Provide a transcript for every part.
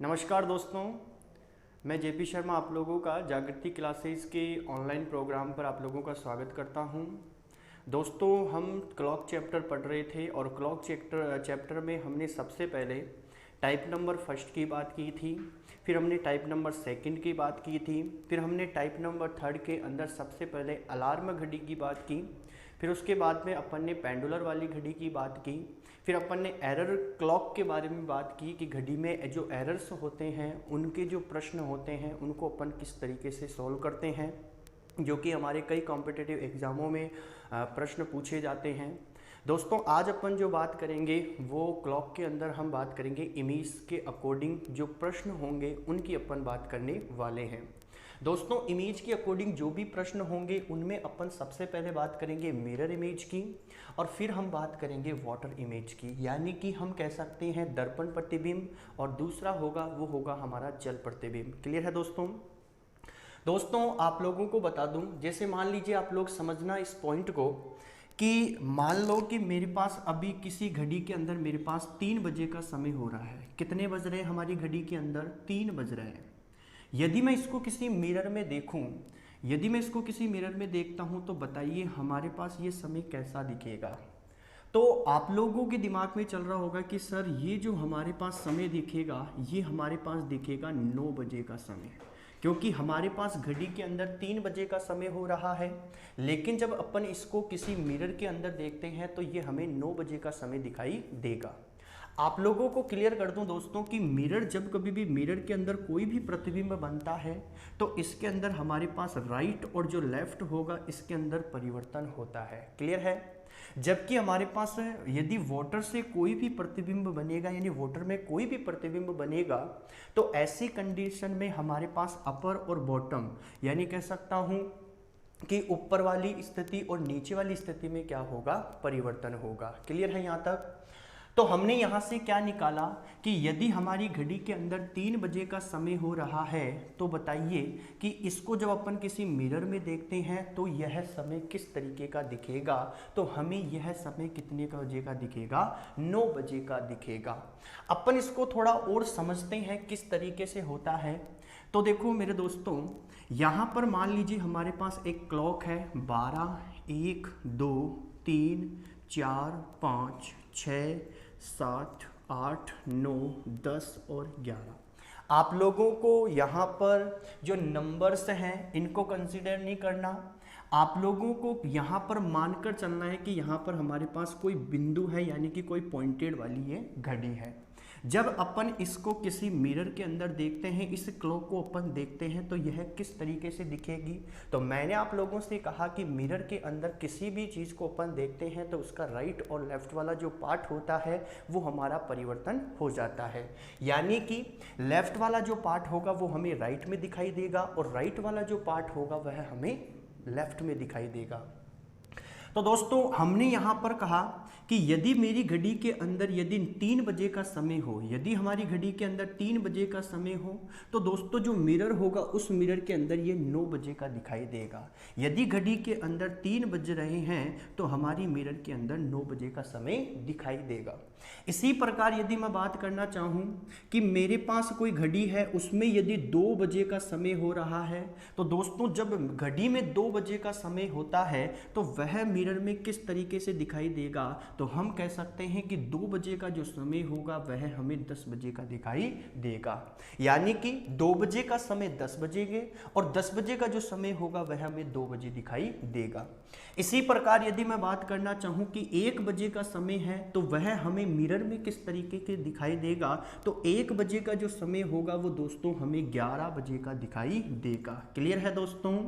नमस्कार दोस्तों, मैं जेपी शर्मा आप लोगों का जागृति क्लासेस के ऑनलाइन प्रोग्राम पर आप लोगों का स्वागत करता हूं। दोस्तों, हम क्लॉक चैप्टर पढ़ रहे थे और क्लॉक चैप्टर में हमने सबसे पहले टाइप नंबर फर्स्ट की बात की थी, फिर हमने टाइप नंबर सेकंड की बात की थी, फिर हमने टाइप नंबर थर्ड के अंदर सबसे पहले अलार्म घड़ी की बात की, फिर उसके बाद में अपन ने पेंडुलर वाली घड़ी की बात की, फिर अपन ने एरर क्लॉक के बारे में बात की कि घड़ी में जो एरर्स होते हैं उनके जो प्रश्न होते हैं उनको अपन किस तरीके से सॉल्व करते हैं, जो कि हमारे कई कॉम्पिटिटिव एग्ज़ामों में प्रश्न पूछे जाते हैं। दोस्तों, आज अपन जो बात करेंगे वो क्लॉक के अंदर हम बात करेंगे इमेज के अकॉर्डिंग जो प्रश्न होंगे उनकी अपन बात करने वाले हैं। दोस्तों, इमेज के अकॉर्डिंग जो भी प्रश्न होंगे उनमें अपन सबसे पहले बात करेंगे मिरर इमेज की और फिर हम बात करेंगे वाटर इमेज की, यानी कि हम कह सकते हैं दर्पण प्रतिबिंब, और दूसरा होगा वो होगा हमारा जल प्रतिबिंब। क्लियर है दोस्तों, आप लोगों को बता दूं, जैसे मान लीजिए आप लोग समझना इस पॉइंट को कि मान लो कि मेरे पास अभी किसी घड़ी के अंदर मेरे पास 3 बजे का समय हो रहा है। कितने बज रहे हैं हमारी घड़ी के अंदर? 3 बज रहे हैं। यदि मैं इसको किसी मिरर में देखूं, यदि मैं इसको किसी मिरर में देखता हूं तो बताइए हमारे पास ये समय कैसा दिखेगा। तो आप लोगों के दिमाग में चल रहा होगा कि सर ये जो हमारे पास समय दिखेगा ये हमारे पास दिखेगा 9 बजे का समय, क्योंकि हमारे पास घड़ी के अंदर 3 बजे का समय हो रहा है। लेकिन जब अपन इसको किसी मिरर के अंदर देखते हैं तो ये हमें 9 बजे का समय दिखाई देगा। आप लोगों को क्लियर कर दूं दोस्तों कि मिरर, जब कभी भी मिरर के अंदर कोई भी प्रतिबिंब बनता है तो इसके अंदर हमारे पास राइट और जो लेफ्ट होगा इसके अंदर परिवर्तन होता है। क्लियर है? जबकि हमारे पास यदि वाटर से कोई भी प्रतिबिंब बनेगा, यानी वाटर में कोई भी प्रतिबिंब बनेगा, तो ऐसी कंडीशन में हमारे पास अपर और बॉटम, यानी कह सकता हूं कि ऊपर वाली स्थिति और नीचे वाली स्थिति में क्या होगा? परिवर्तन होगा। क्लियर है यहां तक? तो हमने यहां से क्या निकाला कि यदि हमारी घड़ी के अंदर 3 बजे का समय हो रहा है तो बताइए कि इसको जब अपन किसी मिरर में देखते हैं तो यह समय किस तरीके का दिखेगा। तो हमें यह समय कितने का बजे का दिखेगा? 9 बजे का दिखेगा। अपन इसको थोड़ा और समझते हैं किस तरीके से होता है। तो देखो मेरे दोस्तों, यहां पर मान लीजिए हमारे पास एक क्लॉक है 12, 1, 2, 3, 4, 5, 6, 7, 8, 9, 10 और 11। आप लोगों को यहाँ पर जो नंबर्स हैं इनको कंसीडर नहीं करना। आप लोगों को यहाँ पर मानकर चलना है कि यहाँ पर हमारे पास कोई बिंदु है, यानी कि कोई पॉइंटेड वाली ये घड़ी है। जब अपन इसको किसी मिरर के अंदर देखते हैं, इस क्लॉक को अपन देखते हैं तो यह किस तरीके से दिखेगी। तो मैंने आप लोगों से कहा कि मिरर के अंदर किसी भी चीज़ को अपन देखते हैं तो उसका राइट और लेफ्ट वाला जो पार्ट होता है वो हमारा परिवर्तन हो जाता है, यानी कि लेफ्ट वाला जो पार्ट होगा वो हमें राइट में दिखाई देगा और राइट वाला जो पार्ट होगा वह हमें लेफ्ट में दिखाई देगा। तो दोस्तों, हमने यहां पर कहा कि यदि मेरी घड़ी के अंदर यदि 3 बजे का समय हो, यदि हमारी घड़ी के अंदर 3 बजे का समय हो तो दोस्तों जो मिरर होगा उस मिरर के अंदर ये 9 बजे का दिखाई देगा। यदि घड़ी के अंदर 3 बज रहे हैं तो हमारी मिरर के अंदर 9 बजे का समय दिखाई देगा। इसी प्रकार यदि मैं बात करना चाहूं कि मेरे पास कोई घड़ी है, उसमें यदि 2 बजे का समय हो रहा है तो दोस्तों जब घड़ी में 2 बजे का समय होता है तो वह मिरर में किस तरीके से दिखाई देगा। तो हम कह सकते हैं कि 2 बजे का जो समय होगा वह हमें 10 बजे का दिखाई देगा, यानी कि 2 बजे का समय 10 बजे और 10 बजे का जो समय होगा वह हमें 2 बजे दिखाई देगा। इसी प्रकार यदि मैं बात करना चाहूं कि 1 बजे का समय है तो वह हमें मिरर में किस तरीके के दिखाई देगा। तो 1 बजे का जो समय होगा वो दोस्तों हमें 11 बजे का दिखाई देगा। क्लियर है दोस्तों?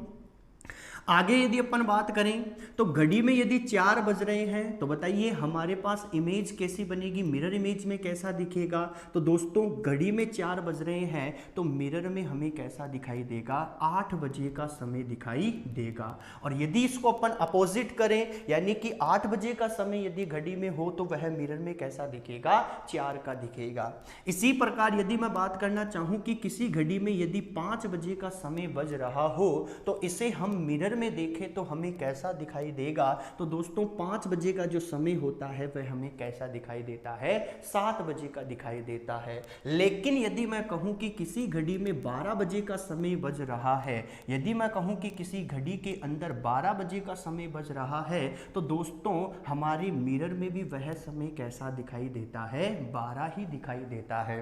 आगे यदि अपन बात करें तो घड़ी में यदि 4 बज रहे हैं तो बताइए हमारे पास इमेज कैसी बनेगी, मिरर इमेज में कैसा दिखेगा। तो दोस्तों घड़ी में 4 बज रहे हैं तो मिरर में हमें कैसा दिखाई देगा? 8 बजे का समय दिखाई देगा। और यदि इसको अपन अपोजिट करें, यानी कि 8 बजे का समय यदि घड़ी में हो तो वह मिरर में कैसा दिखेगा? 4 का दिखेगा। इसी प्रकार यदि मैं बात करना चाहूं कि किसी घड़ी में यदि 5 बजे का समय बज रहा हो तो इसे हम मिरर में देखें तो हमें कैसा दिखाई देगा, तो दोस्तों 5 बजे का जो समय होता है वह हमें कैसा दिखाई देता है, 7 बजे का दिखाई देता है। लेकिन यदि मैं कहूं कि किसी घड़ी में 12 बजे का समय बज रहा है, यदि मैं कहूं कि किसी घड़ी के अंदर 12 बजे का समय बज रहा है, तो दोस्तों हमारे मिरर में भी वह समय कैसा दिखाई देता है, 12 ही दिखाई देता है।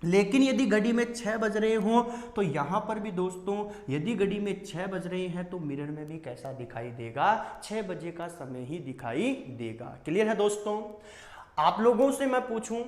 लेकिन यदि घड़ी में 6 बज रहे हों तो यहां पर भी दोस्तों यदि घड़ी में 6 बज रहे हैं तो मिरर में भी कैसा दिखाई देगा, 6 बजे का समय ही दिखाई देगा। क्लियर है दोस्तों? आप लोगों से मैं पूछूं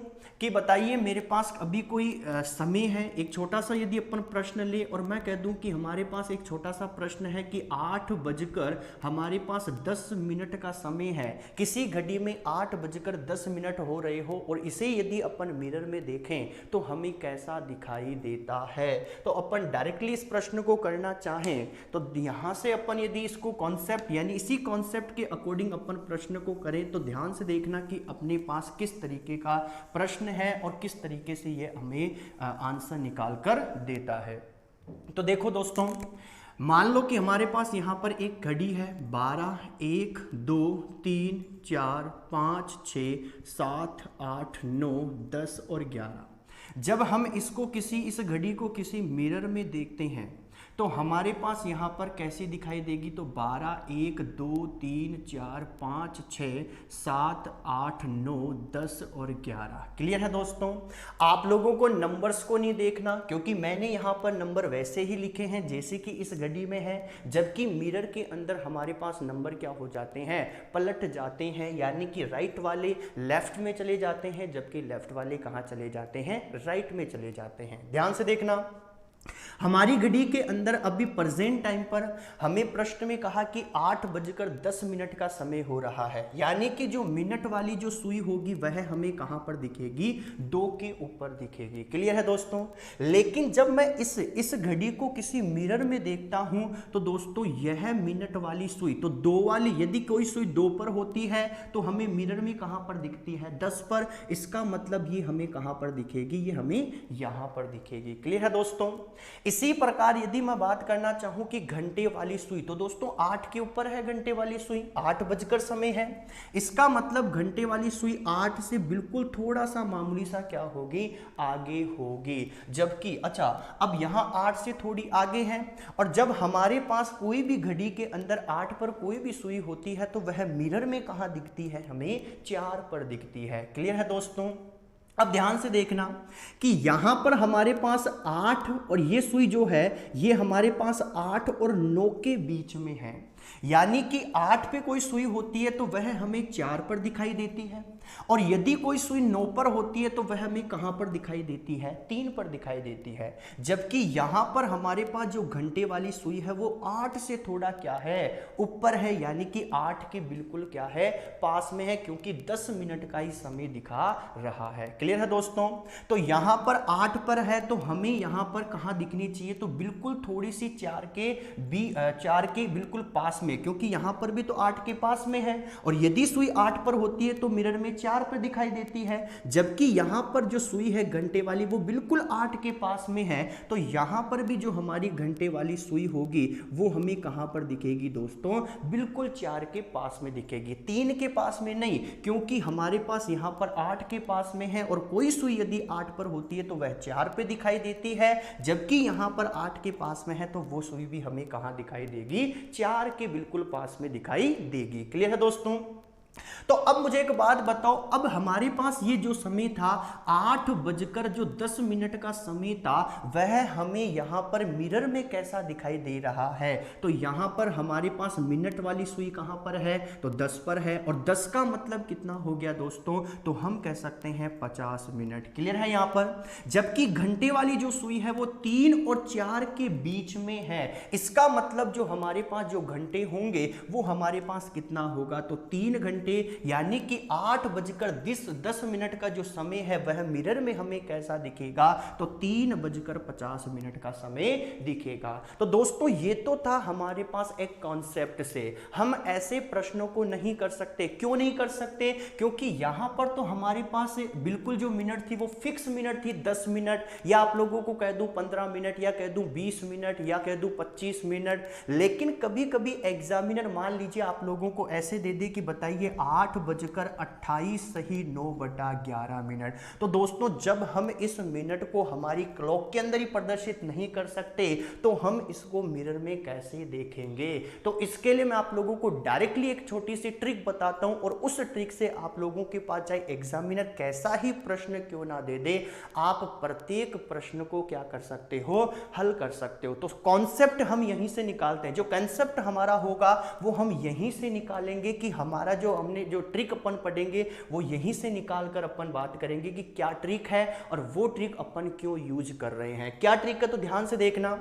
कि बताइए मेरे पास अभी कोई समय है, एक छोटा सा यदि अपन प्रश्न ले और मैं कह दूं कि हमारे पास एक छोटा सा प्रश्न है कि 8 बजकर हमारे पास 10 मिनट का समय है, किसी घड़ी में 8 बजकर 10 मिनट हो रहे हो और इसे यदि अपन मिरर में देखें तो हमें कैसा दिखाई देता है। तो अपन डायरेक्टली इस प्रश्न को करना चाहें तो यहां से अपन यदि इसको कॉन्सेप्ट यानी इसी कॉन्सेप्ट के अकॉर्डिंग अपन प्रश्न को करें तो ध्यान से देखना कि अपने पास किस तरीके का प्रश्न है और किस तरीके से ये हमें आंसर निकाल कर देता है। तो देखो दोस्तों, मान लो कि हमारे पास यहां पर एक घड़ी है 12, 1, 2, 3, 4, 5, 6, 7, 8, 9, 10 और 11। जब हम इसको इस घड़ी को किसी मिरर में देखते हैं तो हमारे पास यहाँ पर कैसी दिखाई देगी, तो 12, 1, 2, 3, 4, 5, 6, 7, 8, 9, 10 और 11। क्लियर है दोस्तों? आप लोगों को नंबर्स को नहीं देखना क्योंकि मैंने यहाँ पर नंबर वैसे ही लिखे हैं जैसे कि इस घड़ी में है, जबकि मिरर के अंदर हमारे पास नंबर क्या हो जाते हैं, पलट जाते हैं, यानी कि राइट वाले लेफ्ट में चले जाते हैं जबकि लेफ्ट वाले कहाँ चले जाते हैं, राइट में चले जाते हैं। ध्यान से देखना, हमारी घड़ी के अंदर अभी प्रेजेंट टाइम पर हमें प्रश्न में कहा कि 8 बजकर 10 मिनट का समय हो रहा है, यानी कि जो मिनट वाली जो सुई होगी वह हमें कहां पर दिखेगी, 2 के ऊपर दिखेगी। क्लियर है दोस्तों? लेकिन जब मैं इस घड़ी को किसी मिरर में देखता हूं तो दोस्तों यह मिनट वाली सुई, तो 2 वाली, यदि कोई सुई 2 पर होती है तो हमें मिरर में कहां पर दिखती है, 10 पर। इसका मतलब ये हमें कहां पर दिखेगी, ये हमें यहां पर दिखेगी। क्लियर है दोस्तों? इसी प्रकार यदि मैं बात करना चाहूं कि घंटे वाली सुई, तो दोस्तों 8 के ऊपर है घंटे वाली सुई, 8 बजकर समय है। इसका मतलब घंटे वाली सुई 8 से बिल्कुल थोड़ा सा मामूली सा क्या होगी, आगे होगी। जबकि अच्छा, अब यहां 8 से थोड़ी आगे है और जब हमारे पास कोई भी घड़ी के अंदर 8 पर कोई भी सुई होती है तो वह मिरर में कहां दिखती है, हमें 4 पर दिखती है। क्लियर है दोस्तों? अब ध्यान से देखना कि यहां पर हमारे पास 8 और ये सुई जो है ये हमारे पास 8 और 9 के बीच में है, यानी कि 8 पे कोई सुई होती है तो वह हमें 4 पर दिखाई देती है और यदि कोई सुई 9 पर होती है तो वह हमें कहां पर दिखाई देती है, 3 पर दिखाई देती है। जबकि यहां पर हमारे पास जो घंटे वाली सुई है वो 8 से थोड़ा क्या है, ऊपर है, यानी कि 8 के बिल्कुल क्या है, पास में है, क्योंकि 10 मिनट का ही समय दिखा रहा है। क्लियर है दोस्तों? तो यहां पर 8 पर है तो हमें यहां पर कहां दिखनी चाहिए, तो बिल्कुल थोड़ी सी 4 के बिल्कुल पास में, क्योंकि यहां पर भी तो 8 के पास में है और यदि सुई 8 पर होती है तो मिरर में 4 पर दिखाई देती है। जबकि यहां पर जो सुई है घंटे वाली वो बिल्कुल 8 के पास में है, तो यहां पर भी जो हमारी घंटे वाली सुई होगी वो हमें कहां पर दिखेगी दोस्तों, बिल्कुल 4 के पास में दिखेगी, 3 के पास में नहीं, क्योंकि हमारे पास यहां पर 8 के पास में है और कोई सुई यदि 8 पर होती है तो वह 4 पे दिखाई देती है। जबकि यहां पर 8 के पास में है तो वो सुई भी हमें कहां दिखाई देगी, 4 के बिल्कुल पास में दिखाई देगी। क्लियर है दोस्तों? तो अब मुझे एक बात बताओ, अब हमारे पास ये जो समय था 8 बजकर जो 10 मिनट का समय था वह हमें यहां पर मिरर में कैसा दिखाई दे रहा है, तो यहां पर हमारे पास मिनट वाली सुई कहां पर है, तो 10 पर है और 10 का मतलब कितना हो गया दोस्तों, तो हम कह सकते हैं 50 मिनट। क्लियर है यहां पर? जबकि घंटे वाली जो सुई है वो 3 और 4 के बीच में है, इसका मतलब जो हमारे पास जो घंटे होंगे वो हमारे पास कितना होगा, तो 3 घंटे घंटे यानी कि 8:10 का जो समय है वह मिरर में हमें कैसा दिखेगा, तो 3:50 का समय दिखेगा। तो दोस्तों ये तो था हमारे पास एक कॉन्सेप्ट से। हम ऐसे प्रश्नों को नहीं कर सकते। क्यों नहीं कर सकते? क्योंकि यहां पर तो हमारे पास बिल्कुल जो मिनट थी वो फिक्स मिनट थी, 10 मिनट, या आप लोगों को कह दूं 15 मिनट, या कह दूं 20 मिनट, या कह दूं 25 मिनट। लेकिन कभी कभी एग्जामिनर मान लीजिए आप लोगों को ऐसे दे दे कि बताइए 8:28 सही 9/11। तो दोस्तों जब हम इस मिनट को हमारी क्लॉक के अंदर ही प्रदर्शित नहीं कर सकते तो हम इसको मिरर में कैसे देखेंगे? तो इसके लिए मैं आप लोगों को डायरेक्टली एक छोटी सी ट्रिक बताता हूं, और उस ट्रिक से आप लोगों के पास चाहे एग्जामिनर कैसा ही प्रश्न क्यों ना दे दे, आप प्रत्येक प्रश्न को क्या कर सकते हो, हल कर सकते हो। तो कॉन्सेप्ट हम यहीं से निकालते हैं। जो कॉन्सेप्ट हमारा होगा वो हम यहीं से निकालेंगे कि हमारा जो हमने जो ट्रिक अपन पढ़ेंगे वो यहीं से निकाल कर अपन बात करेंगे कि क्या ट्रिक है और वो ट्रिक अपन क्यों यूज कर रहे हैं। क्या ट्रिक है तो ध्यान से देखना।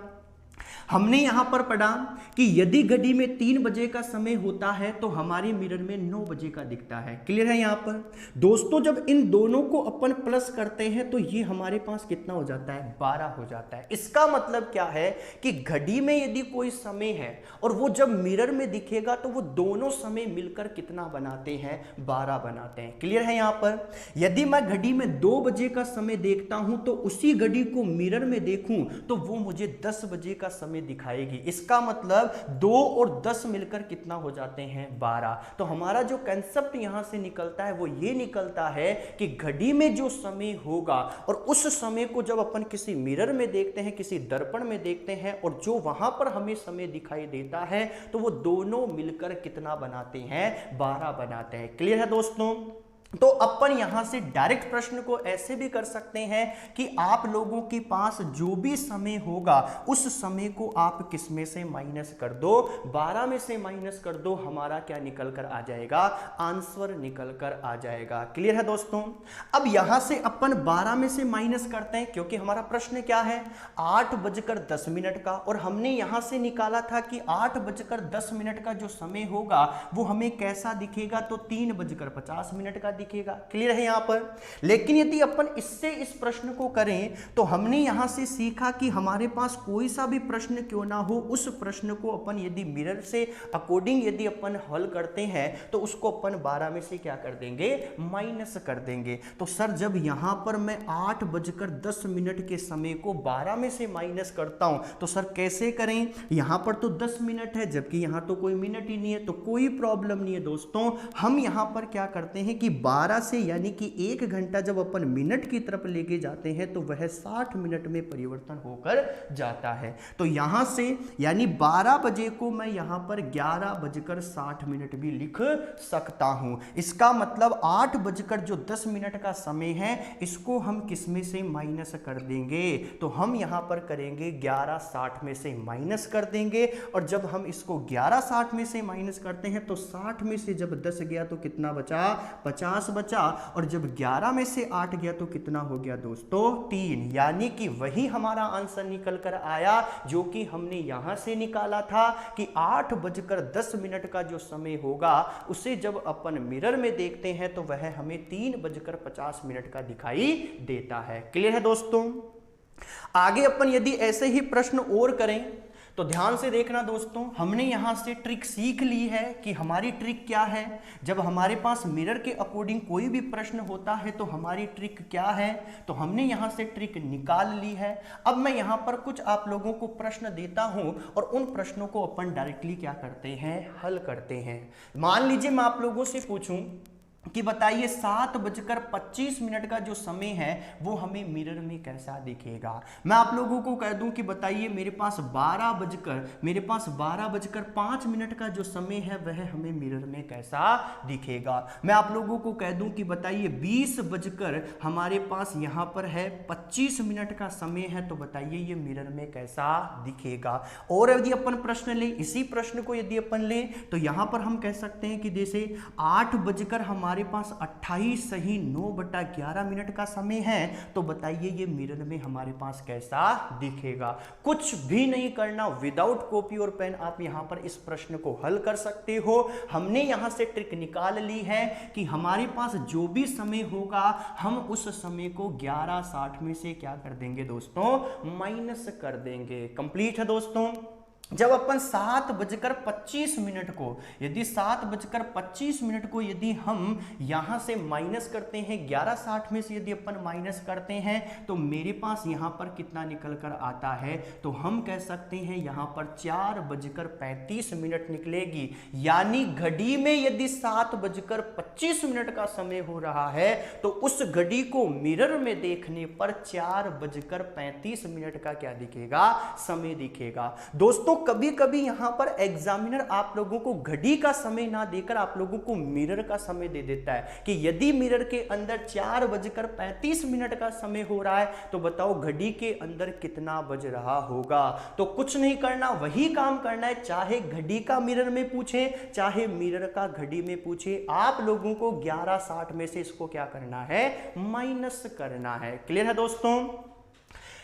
हमने यहां पर पढ़ा कि यदि घड़ी में 3 बजे का समय होता है तो हमारे मिरर में 9 बजे का दिखता है। क्लियर है? यहां पर दोस्तों जब इन दोनों को अपन प्लस करते हैं तो ये हमारे पास कितना हो जाता है, 12 हो जाता है। इसका मतलब क्या है कि घड़ी में यदि कोई समय है और वो जब मिरर में दिखेगा तो वो दोनों समय मिलकर कितना बनाते हैं, 12 बनाते हैं। क्लियर है? यहां पर यदि मैं घड़ी में 2 बजे का समय देखता हूं तो उसी घड़ी को मिरर में देखूं तो वो मुझे 10 बजे का समय दिखाएगी। इसका मतलब 2 और 10 मिलकर कितना हो जाते हैं, 12। तो हमारा जो कंसेप्ट यहां से निकलता है वो ये निकलता है कि घड़ी में जो समय होगा और उस समय को जब अपन किसी मिरर में देखते हैं, किसी दर्पण में देखते हैं, और जो वहां पर हमें समय दिखाई देता है तो वो दोनों मिलकर कितना बनाते हैं, 12 बनाते हैं। क्लियर है दोस्तों? तो अपन यहां से डायरेक्ट प्रश्न को ऐसे भी कर सकते हैं कि आप लोगों के पास जो भी समय होगा उस समय को आप किस में से माइनस कर दो, 12 में से माइनस कर दो, हमारा क्या निकल कर आ जाएगा, आंसर निकल कर आ जाएगा। क्लियर है दोस्तों? अब यहां से अपन 12 में से माइनस करते हैं क्योंकि हमारा प्रश्न क्या है, 8:10 का, और हमने यहां से निकाला था कि 8:10 का जो समय होगा वो हमें कैसा दिखेगा, तो 3:50 का दिखेगा। क्लियर है यहां पर? लेकिन यदि अपन इससे इस प्रश्न को करें तो हमने यहां से सीखा कि हमारे पास कोई सा भी प्रश्न क्यों ना हो, उस प्रश्न को अपन यदि मिरर से अकॉर्डिंग यदि अपन हल करते हैं तो उसको अपन 12 में से क्या कर देंगे, माइनस कर देंगे। तो सर जब यहां पर मैं 8:10 के समय को 12 में से माइनस करता हूं तो सर कैसे करें, यहां पर तो 10 मिनट है जबकि यहां तो कोई मिनट ही नहीं है। तो कोई प्रॉब्लम नहीं है दोस्तों, हम यहां पर क्या करते हैं कि 12 से यानी कि 1 घंटा जब अपन मिनट की तरफ लेके जाते हैं तो वह 60 मिनट में परिवर्तन होकर जाता है। तो यहां से यानी 12 बजे को मैं यहां पर 11:60 भी लिख सकता हूं। इसका मतलब 8:10 का समय है, इसको हम किस में से माइनस कर देंगे, तो हम यहां पर करेंगे 11:60 में से माइनस कर देंगे। और जब हम इसको 11:60 में से माइनस करते हैं तो 60 में से जब 10 गया तो कितना बचा, 50 बचा, और जब 11 में से 8 गया तो कितना हो गया दोस्तों, 3। यानी कि वही हमारा आंसर निकल कर आया जो कि हमने यहां से निकाला था कि 8:10 का जो समय होगा उसे जब अपन मिरर में देखते हैं तो वह हमें 3:50 का दिखाई देता है। क्लियर है दोस्तों? आगे अपन यदि ऐसे ही प्रश्न और करें तो ध्यान से देखना दोस्तों, हमने यहां से ट्रिक सीख ली है कि हमारी ट्रिक क्या है। जब हमारे पास मिरर के अकॉर्डिंग कोई भी प्रश्न होता है तो हमारी ट्रिक क्या है, तो हमने यहां से ट्रिक निकाल ली है। अब मैं यहां पर कुछ आप लोगों को प्रश्न देता हूं और उन प्रश्नों को अपन डायरेक्टली क्या करते हैं, हल करते हैं। मान लीजिए मैं आप लोगों से पूछूं कि बताइए 7:25 का जो समय है वो हमें मिरर में कैसा दिखेगा। मैं आप लोगों को कह दूं कि बताइए मेरे पास 12:05 का जो समय है वह हमें मिरर में कैसा दिखेगा। मैं आप लोगों को कह दूं कि बताइए 20 हमारे पास यहां पर है 25 का समय है, तो बताइए ये मिरर में कैसा दिखेगा। और यदि अपन प्रश्न ले, इसी प्रश्न को यदि अपन ले तो यहां पर हम कह सकते हैं कि जैसे 8 हमारे हमारे पास 28 सही 9/11 मिनट का समय है, तो बताइए ये मिरर में हमारे पास कैसा दिखेगा। कुछ भी नहीं करना, विदाउट कॉपी और पेन आप यहां पर इस प्रश्न को हल कर सकते हो। हमने यहां से ट्रिक निकाल ली है कि हमारे पास जो भी समय होगा हम उस समय को 11:60 में से क्या कर देंगे दोस्तों, माइनस कर देंगे। कंप्लीट है दोस्तों। जब अपन 7:25 को, यदि 7:25 को यदि हम यहां से माइनस करते हैं, 11:60 में से यदि अपन माइनस करते हैं, तो मेरे पास यहां पर कितना निकल कर आता है, तो हम कह सकते हैं यहां पर 4:35 निकलेगी। यानी घड़ी में यदि 7:25 का समय हो रहा है, तो उस घड़ी को मिरर में देखने पर 4:35 का क्या दिखेगा, समय दिखेगा। दोस्तों कभी कभी यहां पर एग्जामिनर आप लोगों को घड़ी का समय ना देकर आप लोगों को मिरर का समय दे देता है कि यदि मिरर के अंदर 4:35 का समय हो रहा है, तो बताओ घड़ी के अंदर कितना बज रहा होगा। तो कुछ नहीं करना, वही काम करना है, चाहे घड़ी का मिरर में पूछे चाहे मिरर का घड़ी में पूछे, आप लोगों को 11:60 में से इसको क्या करना है, माइनस करना है। क्लियर है दोस्तों।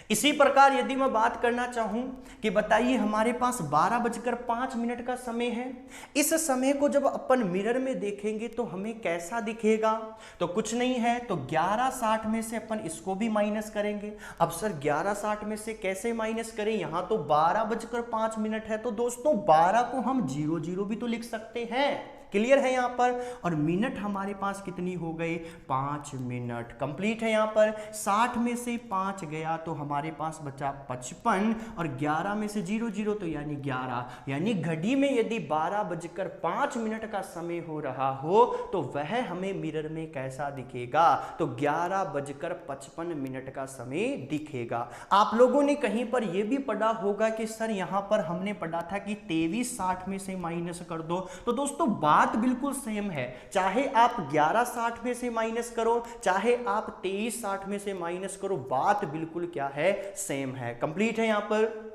इसी प्रकार यदि मैं बात करना चाहूं कि बताइए हमारे पास 12:05 का समय है, इस समय को जब अपन मिरर में देखेंगे तो हमें कैसा दिखेगा, तो कुछ नहीं है, तो 11:60 में से अपन इसको भी माइनस करेंगे। अब सर 11:60 में से कैसे माइनस करें, यहां तो 12:05 है, तो दोस्तों 12 को हम 00 भी तो लिख सकते हैं। क्लियर है यहां पर। और मिनट हमारे पास कितनी हो गई, 5 मिनट। कंप्लीट है यहां पर। 60 में से 5 गया तो हमारे पास बचा 55 और 11 में से 00 तो यानी 11। यानी घड़ी में यदि 12:05 का समय हो रहा हो तो वह हमें मिरर में कैसा दिखेगा, तो 11:55 का समय दिखेगा। आप लोगों ने कहीं पर यह भी पढ़ा होगा कि सर यहां पर हमने पढ़ा था कि 23:60 में से माइनस कर दो। तो दोस्तों बात बिल्कुल सेम है, चाहे आप 11:60 में से माइनस करो चाहे आप 23:60 में से माइनस करो, बात बिल्कुल क्या है, सेम है। कंप्लीट है यहां पर।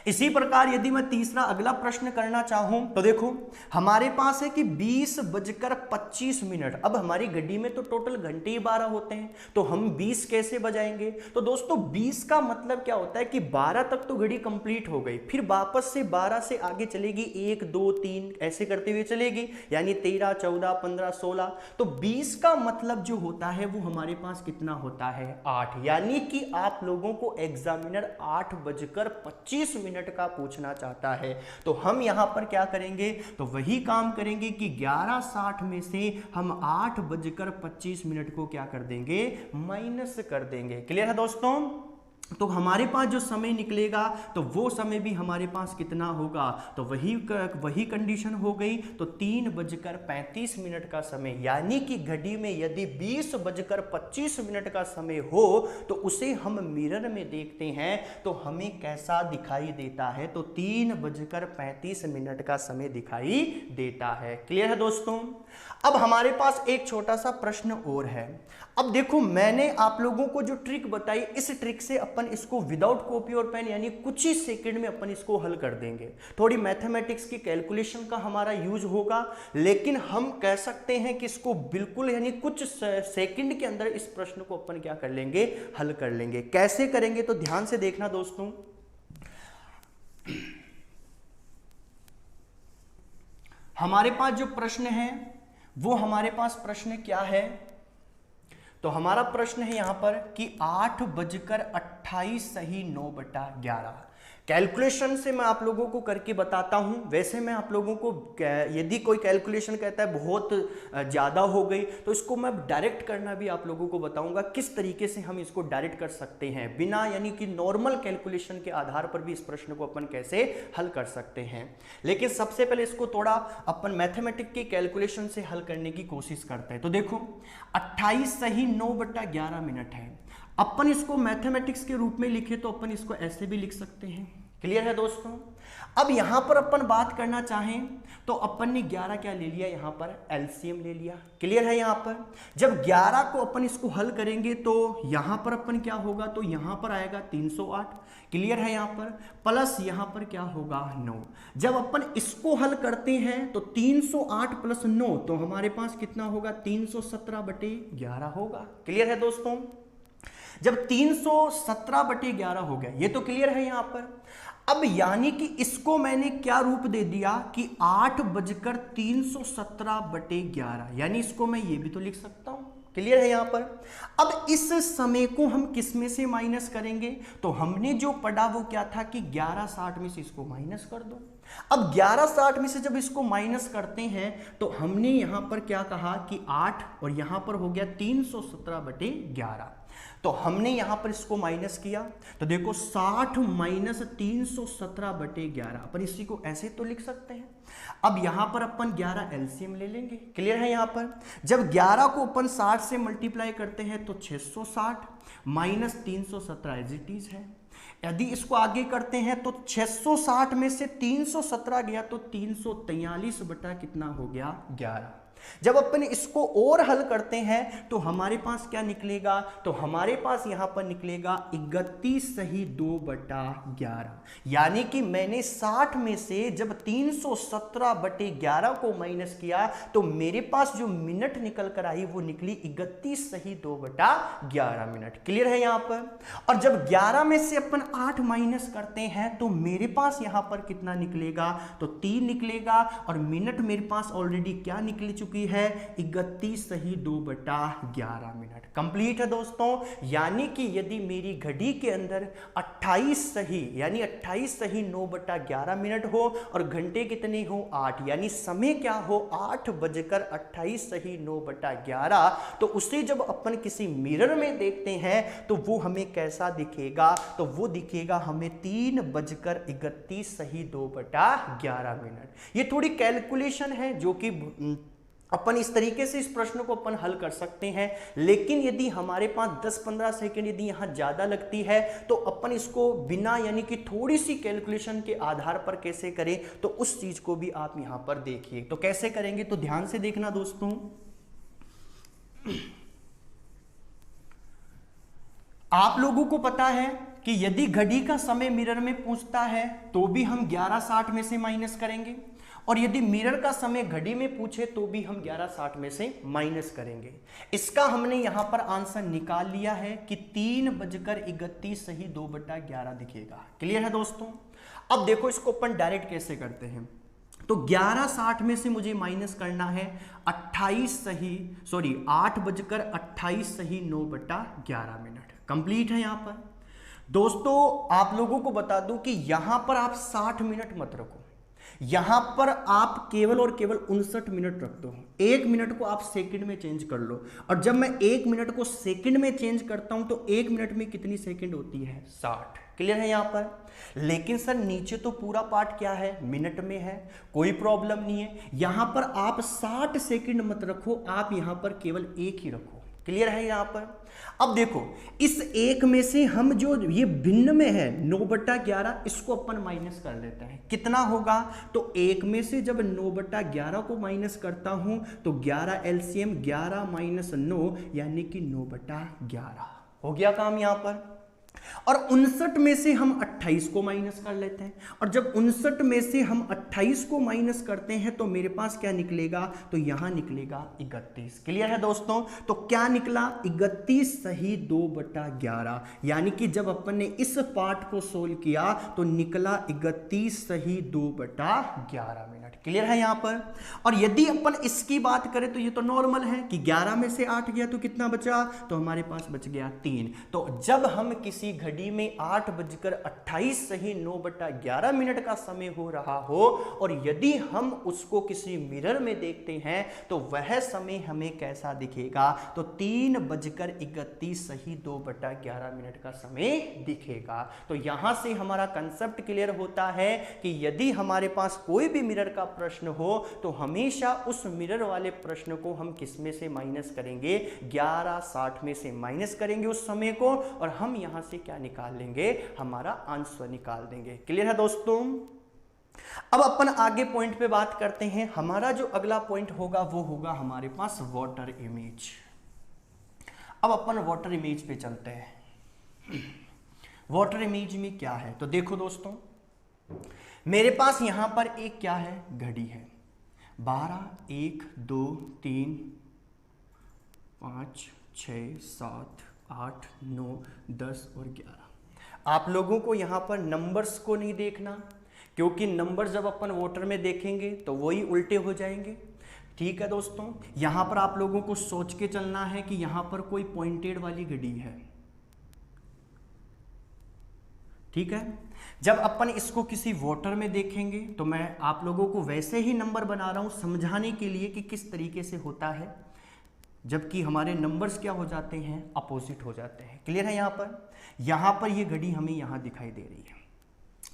इसी प्रकार यदि मैं तीसरा अगला प्रश्न करना चाहूं तो देखो हमारे पास है कि 20:25। अब हमारी घड़ी में तो टोटल घंटे ही 12 होते हैं, तो हम 20 कैसे बजाएंगे, तो दोस्तों 20 का मतलब क्या होता है कि 12 तक तो घड़ी कंप्लीट हो गई, फिर वापस से 12 से आगे चलेगी, 1 2 3 ऐसे करते हुए चलेगी, यानी 13 14 15 16। तो 20 का मतलब जो होता है वो हमारे पास कितना होता है, 8। यानी कि आप लोगों को एग्जामिनर 8:25 का पूछना चाहता है। तो हम यहां पर क्या करेंगे, तो वही काम करेंगे कि 11:60 में से हम 8:25 को क्या कर देंगे, माइनस कर देंगे। क्लियर है दोस्तों। तो हमारे पास जो समय निकलेगा तो वो समय भी हमारे पास कितना होगा, तो वही कंडीशन हो गई। तो 3:35 का समय, यानी कि घड़ी में यदि 20:25 का समय हो तो उसे हम मिरर में देखते हैं तो हमें कैसा दिखाई देता है, तो 3:35 का समय दिखाई देता है। क्लियर है दोस्तों। अब हमारे पास एक छोटा सा प्रश्न और है। अब देखो मैंने आप लोगों को जो ट्रिक बताई, इस ट्रिक से अपन इसको विदाउट कॉपी और पेन यानी कुछ ही सेकंड में अपन इसको हल कर देंगे। थोड़ी मैथमेटिक्स की कैलकुलेशन का हमारा यूज होगा, लेकिन हम कह सकते हैं कि इसको बिल्कुल यानी कुछ सेकंड के अंदर इस प्रश्न को अपन क्या कर लेंगे, हल कर लेंगे। कैसे करेंगे तो ध्यान से देखना दोस्तों। हमारे पास जो प्रश्न है वो हमारे पास प्रश्न क्या है, तो हमारा प्रश्न है यहां पर कि 8:28 सही 9/11। कैलकुलेशन से मैं आप लोगों को करके बताता हूं। वैसे मैं आप लोगों को यदि कोई कैलकुलेशन कहता है बहुत ज़्यादा हो गई तो इसको मैं डायरेक्ट करना भी आप लोगों को बताऊंगा, किस तरीके से हम इसको डायरेक्ट कर सकते हैं बिना यानी कि नॉर्मल कैलकुलेशन के आधार पर भी इस प्रश्न को अपन कैसे हल कर सकते हैं। लेकिन सबसे पहले इसको थोड़ा अपन मैथमेटिक्स की कैलकुलेशन से हल करने की कोशिश करते हैं। तो देखो 28 सही 9/11 है। अपन इसको मैथमेटिक्स के रूप में लिखे तो अपन इसको ऐसे भी लिख सकते हैं क्लियर है दोस्तों। अब यहां पर अपन बात करना चाहें तो अपन ने 11 क्या ले लिया, यहां पर एलसीएम ले लिया। क्लियर है। यहां पर जब 11 को अपन इसको हल करेंगे तो यहां पर अपन क्या होगा, तो यहां पर आएगा 308। क्लियर है। यहां पर प्लस यहां पर क्या होगा 9। जब अपन इसको हल करते हैं तो 308 प्लस 9 तो हमारे पास कितना होगा, 317/11 होगा। क्लियर है दोस्तों। जब 317/11 हो गया, ये तो क्लियर है यहां पर। अब यानी कि इसको मैंने क्या रूप दे दिया कि 8:317/11, यानी इसको मैं ये भी तो लिख सकता हूं। क्लियर है यहां पर। अब इस समय को हम किस में से माइनस करेंगे, तो हमने जो पढ़ा वो क्या था कि 1160 में से इसको माइनस कर दो। अब 1160 में से जब इसको माइनस करते हैं तो हमने यहां पर क्या कहा कि 8 और यहां पर हो गया 317/11। तो हमने यहां पर इसको माइनस किया तो देखो 60 माइनस 317/11, अपन इसी को ऐसे तो लिख सकते हैं। अब यहां पर अपन 11 एलसीएम ले लेंगे। क्लियर है। यहां पर जब 11 को अपन 60 से मल्टीप्लाई करते हैं तो 660 माइनस 317 एज इट इज है। यदि इसको आगे करते हैं तो 660 में से 317 गया तो 343 बटा कितना हो गया 11। जब अपन इसको और हल करते हैं तो हमारे पास क्या निकलेगा, तो हमारे पास यहां पर निकलेगा 31/2/11। यानी कि मैंने 60 में से जब 317/11 को माइनस किया तो मेरे पास जो मिनट निकल कर आई वो निकली 31/2/11 मिनट। क्लियर है यहां पर। और जब 11 में से अपन 8 माइनस करते हैं तो मेरे पास यहां पर कितना निकलेगा, तो 3 निकलेगा। और मिनट मेरे पास ऑलरेडी क्या निकल चुकी है, 31/2/11 मिनट। कंप्लीट है दोस्तों। यानी कि यदि मेरी घड़ी के अंदर 28 सही यानी 28 सही 9/11 मिनट हो और घंटे कितने हो 8, यानी समय क्या हो 8:28 सही 9/11, तो उसे जब अपन किसी मिरर में देखते हैं तो वो हमें कैसा दिखेगा, तो वो दिखेगा हमें 3:31 सही 2/11 मिनट। ये थोड़ी कैलकुलेशन है जो कि अपन इस तरीके से इस प्रश्न को अपन हल कर सकते हैं। लेकिन यदि हमारे पास 10-15 सेकंड यदि यहां ज्यादा लगती है तो अपन इसको बिना यानी कि थोड़ी सी कैलकुलेशन के आधार पर कैसे करें, तो उस चीज को भी आप यहां पर देखिए। तो कैसे करेंगे, तो ध्यान से देखना दोस्तों। आप लोगों को पता है कि यदि घड़ी का समय मिरर में पूछता है तो भी हम 1160 में से माइनस करेंगे, और यदि मिरर का समय घड़ी में पूछे तो भी हम 1160 में से माइनस करेंगे। इसका हमने यहां पर आंसर निकाल लिया है कि 3:31 सही 2/11 दिखेगा। क्लियर है दोस्तों। अब देखो इसको अपन डायरेक्ट कैसे करते हैं, तो 1160 में से मुझे माइनस करना है 8:28 सही 9/11 मिनट। कंप्लीट है यहां पर। दोस्तों आप लोगों को बता दूं कि यहां पर आप 60 मिनट मत रखो, यहां पर आप केवल और केवल 59 मिनट रख दो। 1 मिनट को आप सेकंड में चेंज कर लो, और जब मैं 1 मिनट को सेकंड में चेंज करता हूं तो 1 मिनट में कितनी सेकंड होती है 60। क्लियर है यहां पर। लेकिन सर नीचे तो पूरा पार्ट क्या है, मिनट में है, कोई प्रॉब्लम नहीं है। यहां पर आप 60 सेकंड मत रखो, आप यहां पर केवल 1 ही रखो। क्लियर है यहां पर। अब देखो इस 1 में से हम जो ये भिन्न में है 9/11, इसको अपन माइनस कर लेते हैं। कितना होगा, तो 1 में से जब 9/11 को माइनस करता हूं तो 11 एलसीएम 11 माइनस 9 यानी कि 9/11 हो गया काम यहां पर। और 59 में से हम 28 को माइनस कर लेते हैं, और जब 59 में से हम 28 को माइनस करते हैं तो मेरे पास क्या निकलेगा, तो यहां निकलेगा 31। क्लियर है दोस्तों। तो क्या निकला 31 सही 2/11, यानी कि जब अपन ने इस पार्ट को सोल्व किया तो निकला 31 सही 2/11 मिनट। क्लियर है यहां पर। और यदि अपन इसकी बात करें तो ये तो नॉर्मल है कि 11 में से 8 गया तो कितना बचा, तो हमारे पास बच गया 3। तो जब हम किसी घड़ी में 8:28 सही 9/11 मिनट का समय हो रहा हो और यदि हम उसको किसी मिरर में देखते हैं तो वह समय हमें कैसा दिखेगा, तो 3:31 सही 2/11 मिनट का समय दिखेगा। तो यहां से हमारा कंसेप्ट क्लियर होता है कि यदि हमारे पास कोई भी मिरर का प्रश्न हो तो हमेशा उस मिरर वाले प्रश्न को हम किस में से माइनस करेंगे, 1160 में से माइनस करेंगे उस समय को, और हम यहां से क्या निकाल लेंगे, हमारा आंसर निकाल देंगे। क्लियर है दोस्तों। अब अपन आगे पॉइंट पे बात करते हैं। हमारा जो अगला पॉइंट होगा वो होगा हमारे पास वाटर इमेज। अब अपन वाटर इमेज पे चलते हैं। वाटर इमेज में क्या है, तो देखो दोस्तों, मेरे पास यहां पर एक क्या है, घड़ी है। 12, 1, 2, 3, 5, 6, 7, 8, 9, 10 और 11। आप लोगों को यहां पर नंबर्स को नहीं देखना, क्योंकि नंबर जब अपन वाटर में देखेंगे तो वही उल्टे हो जाएंगे। ठीक है दोस्तों, यहां पर आप लोगों को सोच के चलना है कि यहां पर कोई पॉइंटेड वाली घड़ी है। ठीक है, जब अपन इसको किसी वाटर में देखेंगे तो मैं आप लोगों को वैसे ही नंबर बना रहा हूं समझाने के लिए कि किस तरीके से होता है, जबकि हमारे नंबर्स क्या हो जाते हैं, अपोजिट हो जाते हैं। क्लियर है। यहां पर ये घड़ी हमें यहां दिखाई दे रही है।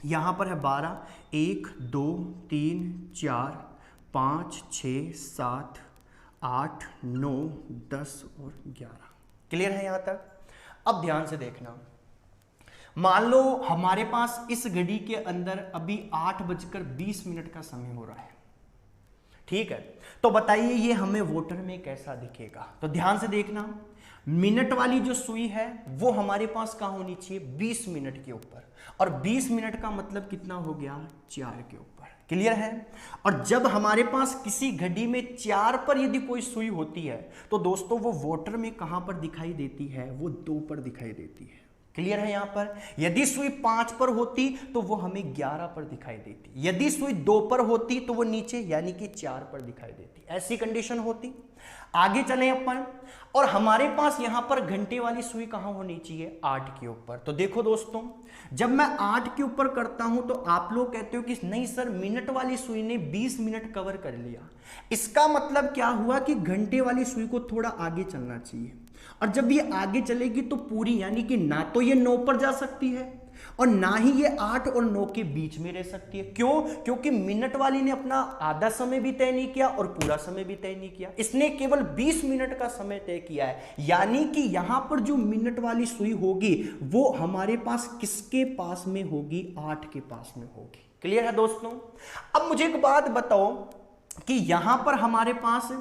यहां पर है 12, 1, 2, 3, 4, 5, 6, 7, 8, 9, 10 और 11। क्लियर है यहां तक। अब ध्यान से देखना, मान लो हमारे पास इस घड़ी के अंदर अभी 8:20 का समय हो रहा है। ठीक है, तो बताइए ये हमें वाटर में कैसा दिखेगा। तो ध्यान से देखना, मिनट वाली जो सुई है वो हमारे पास कहां होनी चाहिए, 20 मिनट के ऊपर, और 20 मिनट का मतलब कितना हो गया, 4 के ऊपर। क्लियर है। और जब हमारे पास किसी घड़ी में 4 पर यदि कोई सुई होती है तो दोस्तों वो वाटर में कहां पर दिखाई देती है, वो 2 पर दिखाई देती है। क्लियर है। यहां पर यदि सुई 5 पर होती तो वो हमें 11 पर दिखाई देती, यदि सुई 2 पर होती तो वो नीचे यानी कि 4 पर दिखाई देती, ऐसी कंडीशन होती। आगे चलें अपन, और हमारे पास यहां पर घंटे वाली सुई कहां होनी चाहिए, 8 के ऊपर। तो देखो दोस्तों, जब मैं 8 के ऊपर करता हूं तो आप लोग कहते हो कि नहीं सर, मिनट वाली सुई ने 20 मिनट कवर कर लिया। इसका मतलब क्या हुआ कि घंटे वाली सुई को थोड़ा आगे चलना चाहिए, और जब ये आगे चलेगी तो पूरी यानी कि ना तो ये 9 पर जा सकती है और ना ही ये 8 और 9 के बीच में रह सकती है। क्यों? क्योंकि मिनट वाली ने अपना आधा समय भी तय नहीं किया और पूरा समय भी तय नहीं किया, इसने केवल 20 मिनट का समय तय किया है। यानी कि यहां पर जो मिनट वाली सुई होगी वो हमारे पास किसके पास में होगी, 8 के पास में होगी। क्लियर है दोस्तों। अब मुझे एक बात बताओ कि यहां पर हमारे पास,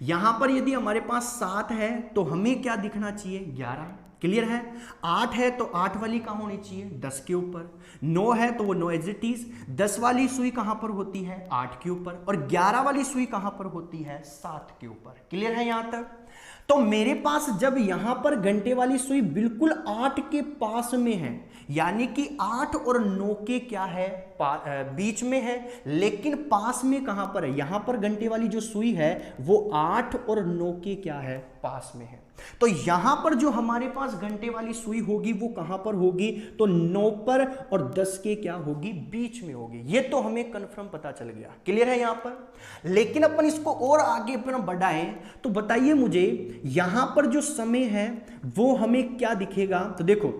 यहां पर यदि हमारे पास 7 है तो हमें क्या दिखना चाहिए, 11। क्लियर है। 8 है तो 8 वाली कहां होनी चाहिए, 10 के ऊपर। 9 है तो वो 9 एज इट इज। 10 वाली सुई कहां पर होती है, 8 के ऊपर, और 11 वाली सुई कहां पर होती है, 7 के ऊपर। क्लियर है यहां तक। तो मेरे पास जब यहां पर घंटे वाली सुई बिल्कुल 8 के पास में है, यानी कि 8 और 9 के क्या है, बीच में है, लेकिन पास में कहां पर है, यहां पर घंटे वाली जो सुई है वो 8 और 9 के क्या है, पास में है। तो यहां पर जो हमारे पास घंटे वाली सुई होगी वो कहां पर होगी, तो 9 पर और 10 के क्या होगी, बीच में होगी। ये तो हमें कंफर्म पता चल गया। क्लियर है यहां पर। लेकिन अपन इसको और आगे अपना बढ़ाएं तो बताइए मुझे, यहां पर जो समय है वो हमें क्या दिखेगा। तो देखो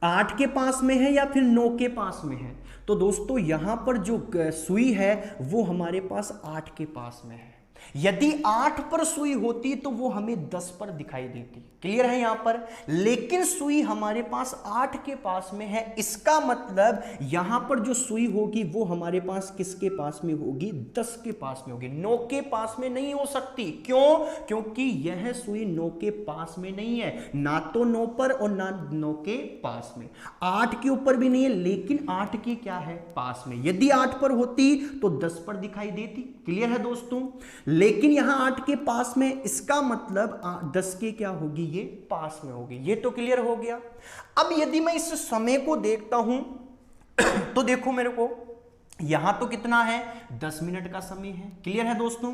8 के पास में है या फिर 9 के पास में है, तो दोस्तों यहां पर जो सुई है वो हमारे पास 8 के पास में है। यदि 8 पर सुई होती तो वो हमें 10 पर दिखाई देती। क्लियर है यहां पर। लेकिन सुई हमारे पास 8 के पास में है, इसका मतलब यहां पर जो सुई होगी वो हमारे पास किसके पास में होगी, 10 के पास में होगी, 9 के पास में नहीं हो सकती। क्यों? क्योंकि यह सुई 9 के पास में नहीं है, ना तो 9 पर और ना 9 के पास में। 8 के ऊपर भी नहीं है लेकिन 8 के क्या है, पास में। यदि 8 पर होती तो 10 पर दिखाई देती। क्लियर है दोस्तों। लेकिन यहां 8 के पास में, इसका मतलब 10 के क्या होगी, ये पास में होगी। ये तो क्लियर हो गया। अब यदि मैं इस समय को देखता हूं तो देखो मेरे को यहां तो कितना है, 10 मिनट का समय है। क्लियर है दोस्तों।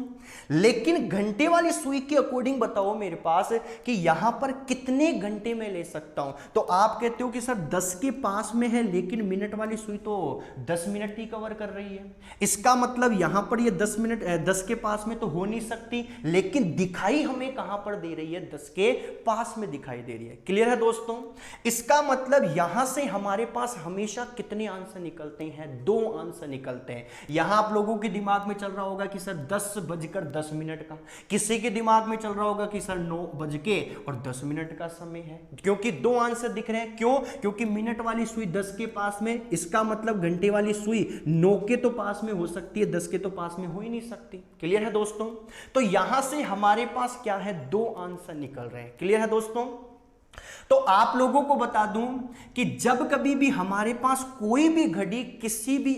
लेकिन घंटे वाली सुई के अकॉर्डिंग बताओ मेरे पास कि यहां पर कितने घंटे में ले सकता हूं। तो आप कहते हो कि सर 10 के पास में है लेकिन मिनट वाली सुई तो 10 मिनट ही कवर कर रही है। इसका मतलब यहां पर ये 10 मिनट 10 के पास में तो हो नहीं सकती, लेकिन दिखाई हमें कहां पर दे रही है, 10 के पास में दिखाई दे रही है। क्लियर है दोस्तों। इसका मतलब यहां से हमारे पास हमेशा कितने आंसर निकलते हैं, 2 आंसर निकलते हैं। यहां आप लोगों के दिमाग में चल रहा होगा कि सर 10:10 का, किसी के दिमाग में चल रहा होगा कि सर 9:10 का समय है, क्योंकि दो आंसर दिख रहे हैं। क्यों? क्योंकि मिनट वाली सुई 10 के पास में, इसका मतलब घंटे वाली सुई 9 के तो पास में हो सकती है, 10 के तो पास में हो ही नहीं सकती। क्लियर है दोस्तों? तो यहां से हमारे पास क्या है, दो आंसर निकल रहे हैं। क्लियर है दोस्तों? तो आप लोगों को बता दूं कि जब कभी भी हमारे पास कोई भी घड़ी किसी भी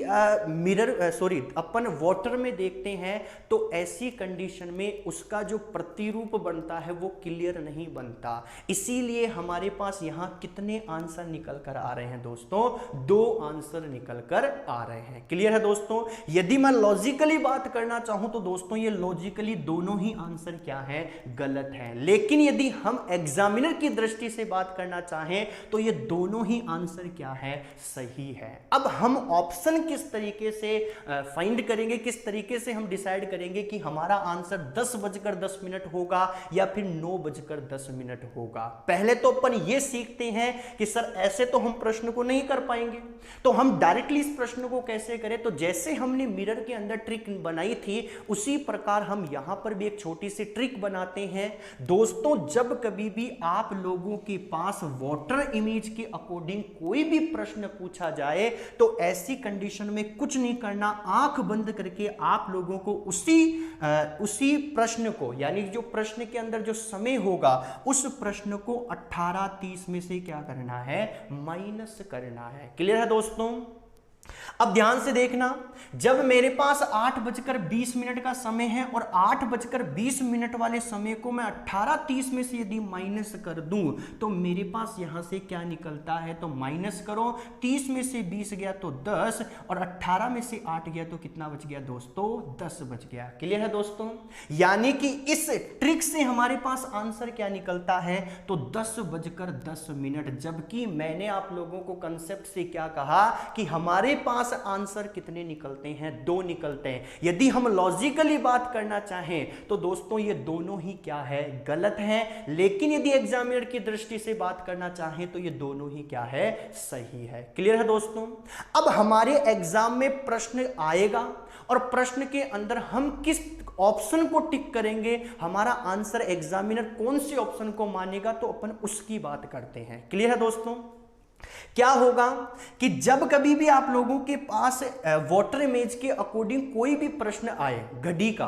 अपन वाटर में देखते हैं तो ऐसी कंडीशन में उसका जो प्रतिरूप बनता है वो क्लियर नहीं बनता। इसीलिए हमारे पास यहां कितने आंसर निकल कर आ रहे हैं दोस्तों, दो आंसर निकल कर आ रहे हैं। क्लियर है दोस्तों? यदि मैं लॉजिकली बात करना चाहूं तो दोस्तों ये लॉजिकली दोनों ही आंसर क्या है, गलत है। लेकिन यदि हम एग्जामिनर की दृष्टि से बात करना चाहें तो ये दोनों ही आंसर क्या है, सही है। अब हम ऑप्शन किस तरीके से फाइंड करेंगे, किस तरीके से हम डिसाइड करेंगे कि हमारा आंसर 10:10 होगा या फिर 9:10 होगा। पहले तो अपन ये सीखते हैं कि सर ऐसे तो हम प्रश्न को नहीं कर पाएंगे, तो हम डायरेक्टली इस प्रश्न को कैसे करें। तो जैसे हमने मिरर के अंदर ट्रिक बनाई थी उसी प्रकार हम यहां पर भी एक छोटी सी ट्रिक बनाते हैं। दोस्तों जब कभी भी आप लोगों के पास वाटर इमेज के अकॉर्डिंग कोई भी प्रश्न पूछा जाए तो ऐसी कंडीशन में कुछ नहीं करना, आंख बंद करके आप लोगों को उसी प्रश्न को, यानी जो प्रश्न के अंदर जो समय होगा उस प्रश्न को 18:30 में से क्या करना है, माइनस करना है। क्लियर है दोस्तों? अब ध्यान से देखना, जब मेरे पास 8:20 का समय है और 8:20 वाले समय को मैं 18:30 में से यदि माइनस कर दूं तो मेरे पास यहां से क्या निकलता है, तो माइनस करो, 30 में से 20 गया तो 10 और 18 में से 8 गया तो कितना बच गया दोस्तों, 10 बच गया। क्लियर है दोस्तों? यानी कि इस ट्रिक से हमारे पास आंसर क्या निकलता है, तो 10:10, जबकि मैंने आप लोगों को कंसेप्ट से क्या कहा कि हमारे पास आंसर कितने निकलते हैं, दो निकलते हैं। यदि हम लॉजिकली बात करना चाहें तो दोस्तों ये दोनों ही क्या है, गलत है। लेकिन यदि एग्जामिनर की दृष्टि से बात करना चाहें तो ये दोनों ही क्या है, सही है। क्लियर है दोस्तों? अब हमारे एग्जाम में प्रश्न आएगा और प्रश्न के अंदर हम किस ऑप्शन को टिक करेंगे, हमारा आंसर एग्जामिनर कौन से ऑप्शन को मानेगा, तो अपन उसकी बात करते हैं। क्लियर है दोस्तों? क्या होगा कि जब कभी भी आप लोगों के पास वाटर इमेज के अकॉर्डिंग कोई भी प्रश्न आए घड़ी का,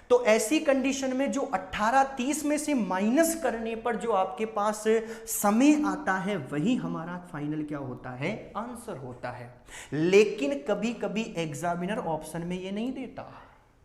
तो ऐसी कंडीशन में जो 18:30 में से माइनस करने पर जो आपके पास समय आता है वही हमारा फाइनल क्या होता है, आंसर होता है। लेकिन कभी कभी एग्जामिनर ऑप्शन में ये नहीं देता।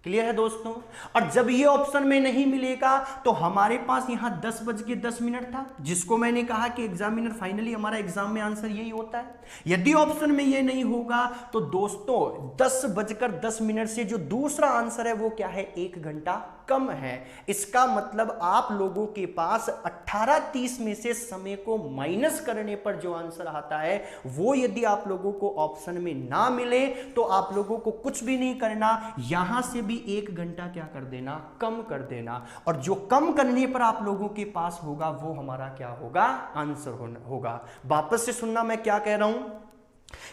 क्लियर है दोस्तों? और जब ये ऑप्शन में नहीं मिलेगा तो हमारे पास यहां 10:10 था, जिसको मैंने कहा कि एग्जामिनर फाइनली हमारा एग्जाम में आंसर यही होता है। यदि ऑप्शन में ये नहीं होगा तो दोस्तों 10:10 से जो दूसरा आंसर है वो क्या है, 1 घंटा कम है। इसका मतलब आप लोगों के पास 18:30 में से समय को माइनस करने पर जो आंसर आता है वो यदि आप लोगों को ऑप्शन में ना मिले तो आप लोगों को कुछ भी नहीं करना, यहां से भी 1 घंटा क्या कर देना, कम कर देना। और जो कम करने पर आप लोगों के पास होगा वो हमारा क्या होगा, आंसर होगा। वापस से सुनना मैं क्या कह रहा हूं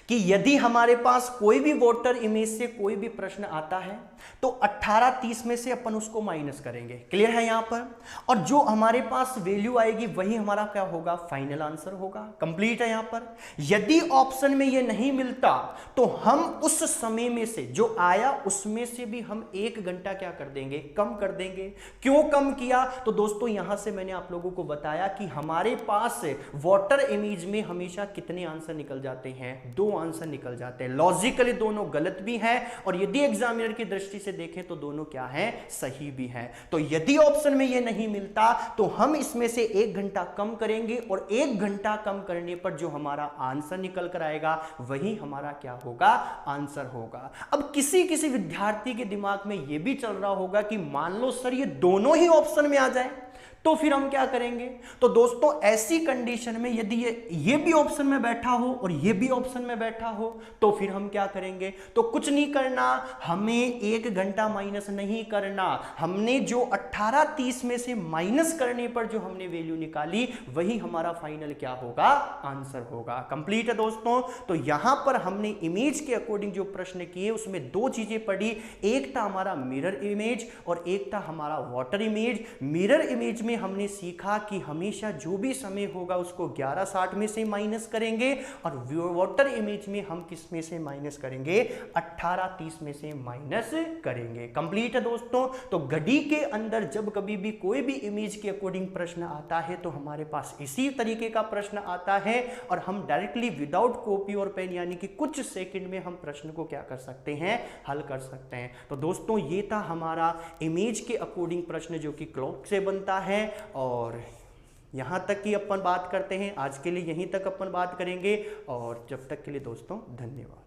कि यदि हमारे पास कोई भी वाटर इमेज से कोई भी प्रश्न आता है तो 18:30 में से अपन उसको माइनस करेंगे। क्लियर है यहां पर? और जो हमारे पास वैल्यू आएगी वही हमारा क्या होगा, फाइनल आंसर होगा। कंप्लीट है यहां पर? यदि ऑप्शन में ये नहीं मिलता तो हम उस समय में से जो आया उसमें से भी हम 1 घंटा क्या कर देंगे, कम कर देंगे। क्यों कम किया, तो दोस्तों यहां से मैंने आप लोगों को बताया कि हमारे पास वाटर इमेज में हमेशा कितने आंसर निकल जाते हैं, 2 आंसर निकल जाते हैं। लॉजिकली दोनों गलत भी है और यदि एग्जामिनर की दृष्टि से देखें तो दोनों क्या है, सही भी है। तो यदि ऑप्शन में ये नहीं मिलता तो हम इसमें से 1 घंटा कम करेंगे और 1 घंटा कम करने पर जो हमारा आंसर निकल कर आएगा वही हमारा क्या होगा, आंसर होगा। अब किसी विद्यार्थी के दिमाग में यह भी चल रहा होगा कि मान लो सर ये दोनों ही ऑप्शन में आ जाए तो फिर हम क्या करेंगे? तो दोस्तों ऐसी कंडीशन में यदि ये भी ऑप्शन में बैठा हो और ये भी ऑप्शन में बैठा हो तो फिर हम क्या करेंगे? तो कुछ नहीं करना, हमें 1 घंटा माइनस नहीं करना, हमने जो 18:30 में से माइनस करने पर जो हमने वैल्यू निकाली वही हमारा फाइनल क्या होगा? आंसर होगा। कंप्लीट है दोस्तों। तो यहां पर हमने इमेज के अकॉर्डिंग जो प्रश्न किए उसमें 2 चीजें पढ़ी, एक था हमारा मिरर इमेज और एक था हमारा वाटर इमेज। मिरर इमेज में हमने सीखा कि हमेशा जो भी समय होगा उसको 11:60 में से माइनस करेंगे और वाटर इमेज में हम किस में से माइनस करेंगे? 18:30 में से माइनस करेंगे। कंप्लीट है दोस्तों। तो घड़ी के अंदर जब कभी भी कोई भी इमेज के अकॉर्डिंग प्रश्न आता है तो हमारे पास इसी तरीके का प्रश्न आता है और हम डायरेक्टली विदाउट कॉपी और पेन यानी कि कुछ सेकंड में हम प्रश्न को क्या कर सकते हैं? हल कर सकते हैं। तो दोस्तों ये था हमारा इमेज के अकॉर्डिंग प्रश्न जो कि क्लॉक से बनता है और यहां तक की अपन बात करते हैं। आज के लिए यहीं तक अपन बात करेंगे और जब तक के लिए दोस्तों धन्यवाद।